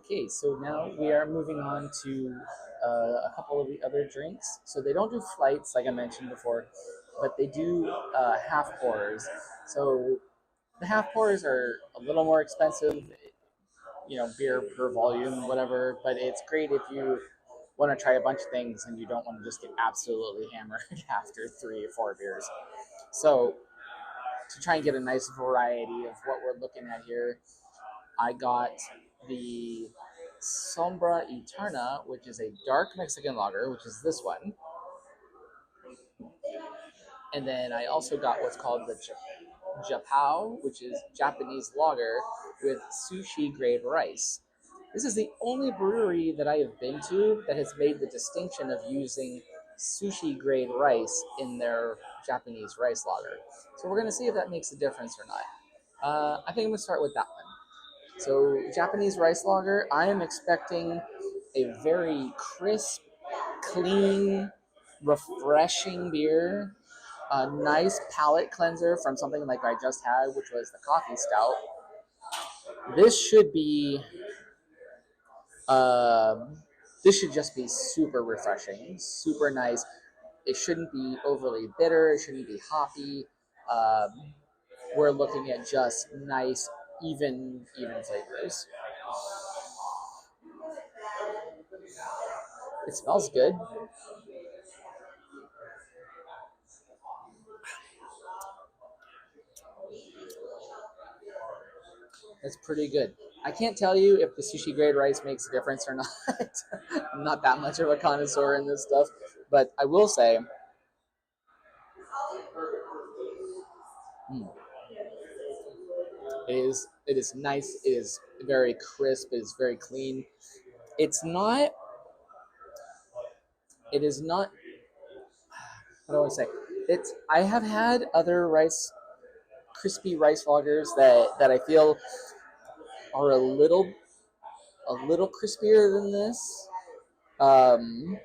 Okay, so now we are moving on to a couple of the other drinks. So they don't do flights, like I mentioned before, but they do half pours. So the half pours are a little more expensive, beer per volume, whatever. But it's great if you want to try a bunch of things and you don't want to just get absolutely hammered after 3 or 4 beers. So to try and get a nice variety of what we're looking at here, I got the Sombra Eterna, which is a dark Mexican lager, which is this one. And then I also got what's called the Japao, which is Japanese lager with sushi grade rice. This is the only brewery that I have been to that has made the distinction of using sushi grade rice in their Japanese rice lager. So we're going to see if that makes a difference or not. I think I'm going to start with that one. So Japanese rice lager, I am expecting a very crisp, clean, refreshing beer. A nice palate cleanser from something like I just had, which was the coffee stout. This should be, um, this should just be super refreshing, super nice. It shouldn't be overly bitter. It shouldn't be hoppy. Um, we're looking at just nice, even flavors. It smells good. It's pretty good. I can't tell you if the sushi grade rice makes a difference or not. I'm not that much of a connoisseur in this stuff, but I will say, mm, it is nice. It is very crisp. It is very clean. It's not. It is not. What do I want to say? It's. I have had other crispy rice lagers that I feel are a little crispier than this. Um,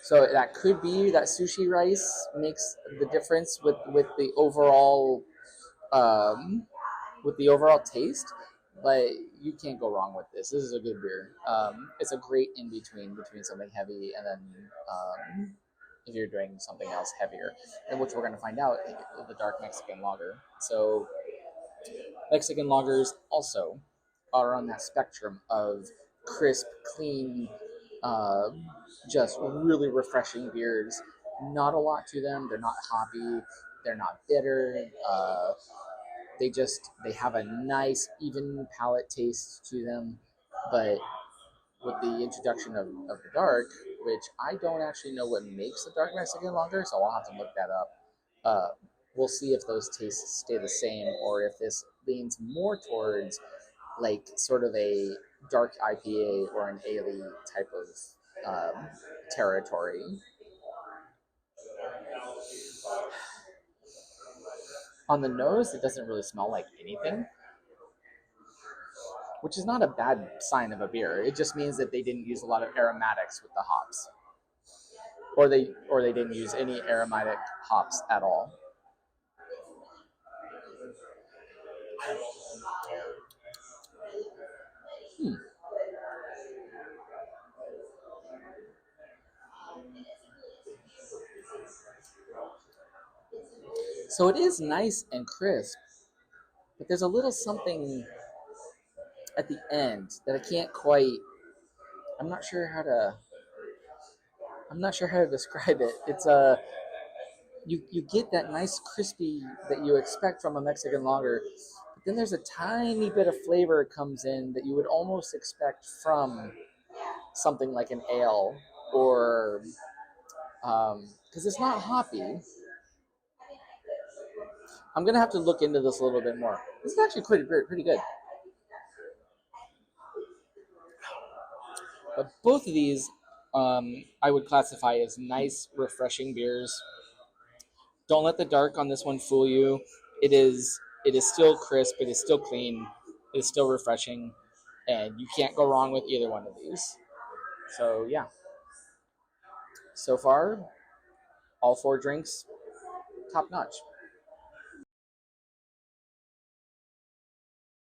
So that could be that sushi rice makes the difference um, with the overall taste. But you can't go wrong with this. This is a good beer. It's a great in between something heavy and then if you're doing something else heavier, and which we're going to find out the dark Mexican lager. So Mexican lagers also are on that spectrum of crisp, clean, uh, just really refreshing beers. Not a lot to them. They're not hoppy. They're not bitter. They have a nice, even palate taste to them. But with the introduction of the dark, which I don't actually know what makes the dark Mexican lager, so I'll have to look that up. Uh, we'll see if those tastes stay the same or if this leans more towards like sort of a dark IPA or an ale type of territory. On the nose, it doesn't really smell like anything, which is not a bad sign of a beer. It just means that they didn't use a lot of aromatics with the hops, or they didn't use any aromatic hops at all. Hmm. So it is nice and crisp, but there's a little something at the end that I can't quite. I'm not sure how to. I'm not sure how to describe it. It's a you get that nice crispy that you expect from a Mexican lager, but then there's a tiny bit of flavor comes in that you would almost expect from something like an ale or because it's not hoppy. I'm gonna have to look into this a little bit more. This is actually pretty good. But both of these, I would classify as nice, refreshing beers. Don't let the dark on this one fool you. It is still crisp. It is still clean. It is still refreshing, and you can't go wrong with either one of these. So yeah, so far all 4 drinks top notch.